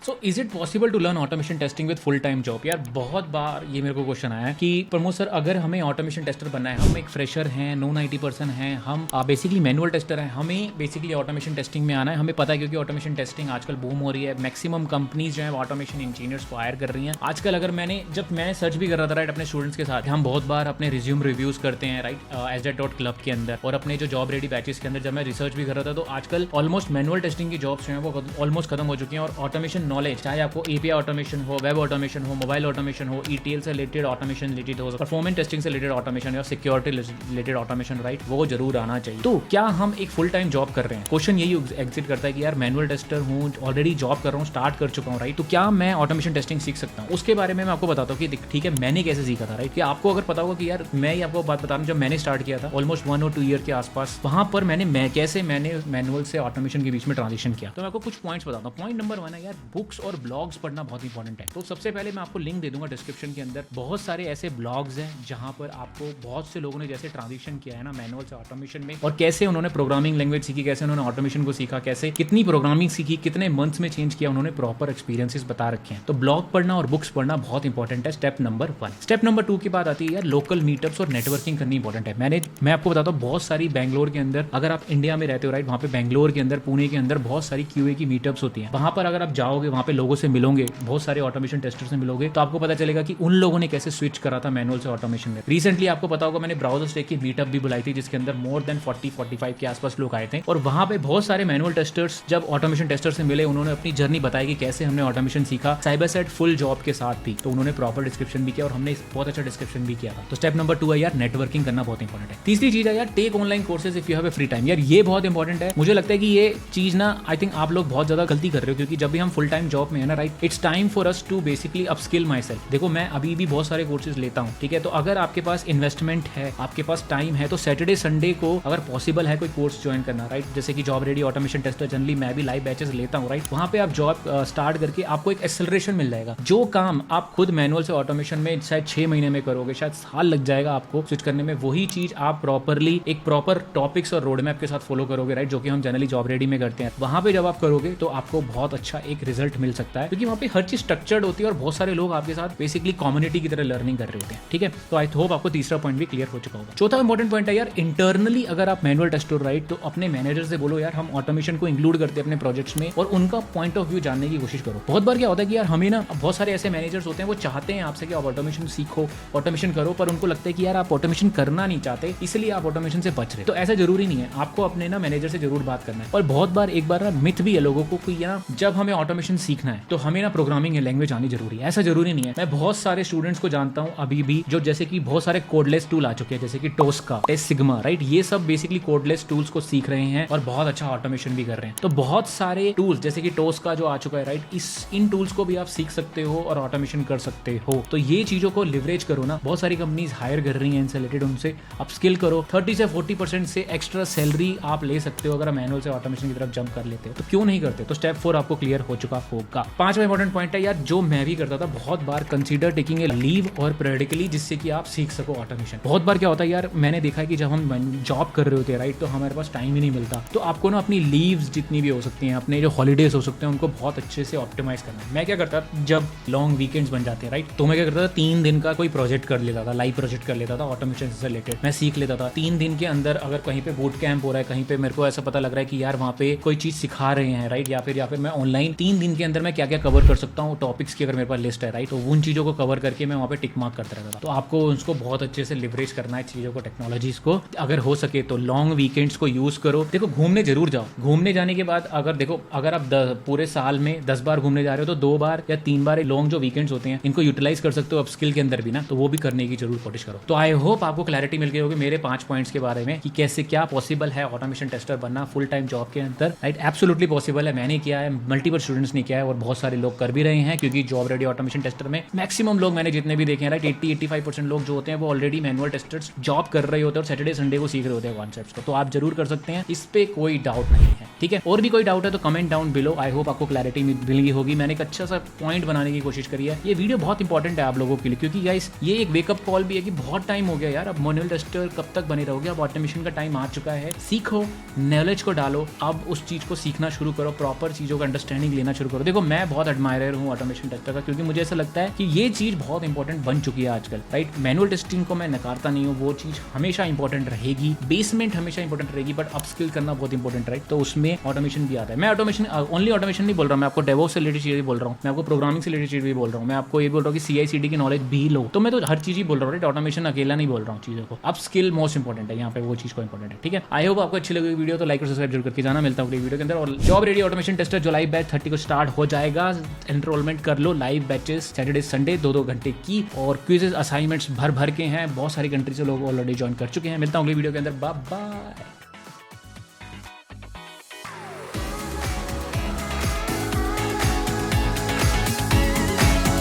So is it possible to learn automation testing with full time job? यार बहुत बार ये मेरे को क्वेश्चन आया है कि प्रमोद सर अगर हमें ऑटोमेशन टेस्टर बनना है, हम एक फ्रेशर हैं, नॉन IT पर्सन हैं, हम बेसिकली मैनुअल टेस्टर हैं, हमें बेसिकली ऑटोमेशन टेस्टिंग में आना है। हमें पता है क्योंकि ऑटोमेशन टेस्टिंग आजकल बूम हो रही है, मैक्सिमम कंपनीज जो है ऑटोमेशन इंजीनियर्स को हायर कर रही हैं आजकल। अगर जब मैंने सर्च भी कर रहा था राइट अपने स्टूडेंट्स के साथ, हम बहुत बार अपने रिज्यूम रिव्यूज करते हैं राइट SZ.club के अंदर और अपने जो जॉब रेडी बैचेस के अंदर जब मैं रिसर्च भी कर रहा था, तो आजकल ऑलमोस्ट मैनुअल टेस्टिंग की जॉब्स जो हैं वो ऑलमोस्ट खत्म हो चुकी हैं और ऑटोमेशन नॉलेज, चाहे आपको API ऑटोमेशन हो, वेब ऑटोमेशन हो, मोबाइल ऑटोमेशन हो, ETL से रिलेटेड ऑटोमेशन रिलेटेड हो, परफॉर्मेंस टेस्टिंग से रिलेटेड ऑटोमेशन या सिक्योरिटी रिलेटेड ऑटोमेशन राइट, वो जरूर आना चाहिए। तो क्या हम एक फुल टाइम जॉब कर रहे हैं? क्वेश्चन यही एग्जिट करता है कि यार मैनुअल टेस्टर हूँ, ऑलरेडी जॉब कर रहा हूँ, स्टार्ट कर चुका हूँ राइट, तो क्या मैं ऑटोमेशन टेस्टिंग सीख सकता हूँ? उसके बारे में मैं आपको बताता हूँ कि ठीक है मैंने कैसे सीखा था राइट। कि आपको अगर पता होगा कि यार मैं ही आपको बात बता रहा हूँ, जब मैंने स्टार्ट किया था ऑलमोस्ट 1 और 2 ईयर के आसपास, वहां पर मैंने मैनुअल से ऑटोमेशन के बीच में ट्रांजिशन किया। तो मैं आपको कुछ पॉइंट्स बताता हूँ। पॉइंट नंबर 1 है यार, बुक्स और ब्लॉग्स पढ़ना बहुत इंपॉर्टेंट है। तो सबसे पहले मैं आपको लिंक दे दूंगा डिस्क्रिप्शन के अंदर, बहुत सारे ऐसे ब्लॉग्स हैं जहां पर आपको बहुत से लोगों ने जैसे ट्रांजिशन किया है ना मैनुअल से ऑटोमेशन में, और कैसे उन्होंने प्रोग्रामिंग लैंग्वेज सीखी, कैसे उन्होंने ऑटोमेशन को सीखा, कैसे कितनी प्रोग्रामिंग सीखी, कितने मंथ्स में चेंज किया, उन्होंने प्रॉपर एक्सपीरियंसेस बता रखे हैं। तो ब्लॉग पढ़ना और बुक्स पढ़ना बहुत इंपॉर्टेंट है, स्टेप नंबर 1। स्टेप नंबर 2 की बात आती है यार, लोकल मीटअप्स और नेटवर्किंग करनी इंपॉर्टेंट है। मैं आपको बताता हूँ बहुत सारी बैंगलोर के अंदर, अगर आप इंडिया में रहते हो राइट, वहाँ पे बैंगलोर के अंदर, पुणे के अंदर बहुत सारी QA की मीटअप्स होती हैं। वहाँ पर अगर आप जाओगे, वहाँ पे लोगों से मिलोगे, बहुत सारे ऑटोमेशन टेस्टर से मिलोगे, तो आपको पता चलेगा कि उन लोगों ने कैसे स्विच करा था मैनुअल से ऑटोमेशन में। रिसेंटली आपको पता होगा मैंने ब्राउजर स्टैक की मीटअप भी बुलाई थी, जिसके अंदर मोर देन 40-45 के आसपास लोग आए थे, और वहाँ पे बहुत सारे मैनुअल टेस्टर्स जब ऑटोमेशन टेस्टर से मिले, उन्होंने अपनी जर्नी बताई कि कैसे हमने ऑटोमेशन सीखा साइबर साइड फुल जॉब के साथ भी। तो उन्होंने प्रॉपर डिस्क्रिप्शन भी किया और हमने बहुत अच्छा डिस्क्रिप्शन भी किया था। तो स्टेप नंबर 2 है यार, नेटवर्किंग करना बहुत इंपॉर्टेंट है। तीसरी चीज है यार, take online courses if you have a free time. यार ये बहुत इंपॉर्टेंट है। मुझे लगता है कि ये चीज ना आई थिंक आप लोग बहुत ज्यादा गलती कर रहे हो, क्योंकि जब भी हम फुल टाइम जॉब में है ना right, it's time for us to basically upskill myself. देखो मैं अभी भी बहुत सारे कोर्सेज लेता हूँ, ठीक है, तो अगर आपके पास इन्वेस्टमेंट है, आपके पास टाइम है, तो सैटरडे संडे को अगर पॉसिबल है कोई कोर्स ज्वाइन करना राइट, जैसे कि job ready automation tester, generally मैं भी लाइव बैचेस लेता हूँ राइट, वहाँ पे आप जॉब स्टार्ट करके आपको एक एक्सेलरेशन मिल जाएगा। जो काम आप खुद मैनुअल से ऑटोमेशन में शायद 6 महीने में करोगे, शायद साल लग जाएगा आपको स्विच करने में, वही चीज आप प्रॉपरली एक प्रॉपर टॉपिक्स और रोड मैप के साथ फॉलो करोगे राइट, जो कि हम जनरली जॉब रेडी में करते हैं। वहां पे जब आप करोगे तो आपको बहुत अच्छा एक रिजल्ट मिल सकता है, क्योंकि वहां पे हर चीज स्ट्रक्चर्ड होती है और बहुत सारे लोग आपके साथ बेसिकली कम्युनिटी की तरह लर्निंग कर रहे होते हैं, ठीक है। तो आई होप आपको तीसरा पॉइंट भी क्लियर हो चुका होगा। चौथा इंपॉर्टेंट पॉइंट है यार, इंटरनली अगर आप मैनुअल टेस्टर राइट, तो अपने मैनेजर से बोलो यार हम ऑटोमेशन को इंक्लूड करते हैं अपने प्रोजेक्ट्स में, और उनका पॉइंट ऑफ व्यू जानने की कोशिश करो। बहुत बार क्या होता है कि यार हमें ना बहुत सारे ऐसे मैनेजर्स होते हैं, वो चाहते हैं आपसे कि आप ऑटोमेशन सीखो, ऑटोमेशन करो, पर उनको लगता है कि यार आप ऑटोमेशन करना नहीं चाहते, इसलिए आप ऑटोमेशन से बच रहे। तो ऐसा जरूरी नहीं है, आपको अपने ना मैनेजर से जरूर बात करना है। और बहुत बार एक बार ना मिथ भी है लोगों को कि ना जब हमें ऑटोमेशन सीखना है तो हमें ना प्रोग्रामिंग लैंग्वेज आनी जरूरी है। ऐसा जरूरी नहीं है। मैं बहुत सारे स्टूडेंट्स को जानता हूं अभी भी, जो जैसे कि बहुत सारे कोडलेस टूल आ चुके हैं, जैसे कि टोस्का, टेस्ट सिग्मा राइट, ये सब बेसिकली कोडलेस टूल्स को सीख रहे हैं और बहुत अच्छा ऑटोमेशन भी कर रहे हैं। तो बहुत सारे टूल्स जैसे कि टोस्का जो आ चुका है राइट, इन टूल्स को भी आप सीख सकते हो और ऑटोमेशन कर सकते हो। तो ये चीजों को लिवरेज करो ना, बहुत सारी कंपनीज हायर कर रही हैं इनसे रिलेटेड, उनसे अपस्किल करो। 30 से 40% से एक्स्ट्रा सैलरी आप ले सकते हो अगर मैनुअल से ऑटोमेशन की तरफ जंप कर लेते हो। तो क्यों नहीं करते? तो स्टेप 4 आपको क्लियर हो चुका होगा। 5वां इंपॉर्टेंट पॉइंट है यार, जो मैं भी करता था बहुत बार, कंसीडर टेकिंग ए लीव और पीरियडिकली, जिससे कि आप सीख सको ऑटोमेशन। बहुत बार क्या होता है यार, मैंने देखा है कि जब हम जॉब कर रहे होते हैं राइट, तो हमारे पास टाइम ही नहीं मिलता। तो आपको ना अपनी लीव्स जितनी भी हो सकती हैं, अपने जो हॉलीडेज हो सकते हैं, उनको बहुत अच्छे से ऑप्टिमाइज करना है। मैं क्या करता, जब लॉन्ग वीकेंड्स बन जाते हैं राइट, तो मैं क्या करता था, 3 दिन का कोई प्रोजेक्ट कर लेता था, लाइव प्रोजेक्ट कर लेता था ऑटोमेशन से रिलेटेड। मैं सीख लेता था 3 दिन के अंदर। अगर कहीं पे बूट कैंप हो रहा है, कहीं पे मेरे को ऐसा पता लग रहा है कि यार वहाँ पे कोई चीज सिखा रहे हैं राइट, या फिर मैं ऑनलाइन 3 दिन के अंदर मैं क्या क्या कवर कर सकता हूँ टॉपिक्स की, अगर मेरे पास लिस्ट है राइट, तो उन चीजों को कवर करके मैं वहाँ पे टिक मार्क करता रहता था। तो आपको उसको बहुत अच्छे से लिवरेज करना है चीजों को, टेक्नोलॉजीज को। अगर हो सके तो लॉन्ग वीकेंड्स को यूज करो। देखो घूमने जरूर जाओ, घूमने जाने के बाद अगर आप पूरे साल में 10 बार घूमने जा रहे हो, तो 2 बार या 3 बार लॉन्ग जो वीकेंड्स होते हैं इनको यूटिलाइज कर सकते हो अपस्किल के अंदर भी ना, तो वो भी करने की जरूर कोशिश करो। तो आई होप आपको क्लैरिटी मिल गई होगी मेरे 5 पॉइंट्स के बारे में कि कैसे क्या पॉसिबल है ऑटोमेशन टेस्टर बनना फुल टाइम जॉब के अंदर राइट। एब्सोल्युटली पॉसिबल है, मैंने किया है, मल्टीपल स्टूडेंट्स ने किया है और बहुत सारे लोग कर भी रहे हैं, क्योंकि जॉब रेडी ऑटोमेशन टेस्टर में मैक्सिमम लोग मैंने जितने भी देखे हैं राइट, 80-85% लोग जो होते हैं वो ऑलरेडी मैनुअल टेस्टर्स जॉब कर रहे होते हैं और सैटरडे संडे को सीख रहे होते हैं कॉन्सेप्ट्स को। तो आप जरूर कर सकते हैं, इस पे कोई डाउट नहीं है, ठीक है। और भी कोई डाउट है तो comment down below. I hope आपको क्लैरिटी मिल गई होगी। मैंने एक अच्छा सा पॉइंट बनाने की कोशिश करी है। ये वीडियो बहुत इंपॉर्टेंट है आप लोगों के लिए, क्योंकि गाइस ये एक वेकअप कॉल भी है कि बहुत टाइम हो गया यार, अब मैनुअल टेस्टर कब तक बने रहोगे, अब ऑटोमेशन का टाइम आ चुका है। सीखो, नॉलेज को डालो, अब उस चीज को सीखना शुरू करो, प्रॉपर चीजों का अंडरस्टैंडिंग लेना शुरू करो। देखो मैं बहुत एडमायरर हूँ ऑटोमेशन टेस्टर का, क्योंकि मुझे ऐसा लगता है कि ये चीज़ बहुत इंपॉर्टेंट बन चुकी है आजकल, राइट। मैनुअल टेस्टिंग को मैं नकारता नहीं हूँ, वो चीज़ हमेशा इंपॉर्टेंट रहेगी, बेसमेंट हमेशा इंपॉर्टेंट रहेगी, बट अपस्किल करना बहुत इंपॉर्टेंट, राइट। तो उसमें ऑटोमेशन भी आता है। मैं ऑटोमेशन ओनली ऑटोमेशन नहीं बोल रहा हूँ, मैं आपको डेवऑप्स से रिलेटेड चीज़ भी बोल रहा हूँ, मैं आपको प्रोग्रामिंग से रिलेटेड चीज़ भी बोल रहा हूँ, मैं आपको ये बोल रहा हूँ कि CI/CD की नॉलेज भी लो। तो मैं तो हर चीज़ ही बोल रहा हूँ, राइट। ऑटोमेशन अकेला नहीं बोल रहा हूँ चीज़ों को। अब स्किल मोस्ट इंपॉर्टेंट है यहाँ पे, वो चीज़ को इंपॉर्टेंट है, ठीक है। आई होप आपको अच्छी लगी वीडियो, तो लाइक और सब्सक्राइब जरूर करके जाना। मिलता हूँ अगली वीडियो के अंदर। और जॉब रेडी ऑटोमेशन टेस्टर जुलाई बैच 30 को स्टार्ट हो जाएगा, एनरोलमेंट कर लो। लाइव बैचेस सैटरडे संडे 2-2 घंटे की, और क्विजेस असाइनमेंट्स भर के हैं। बहुत सारी कंट्री से लोग ऑलरेडी ज्वाइन कर चुके हैं। मिलता हूँ अगली वीडियो के अंदर। Bye bye.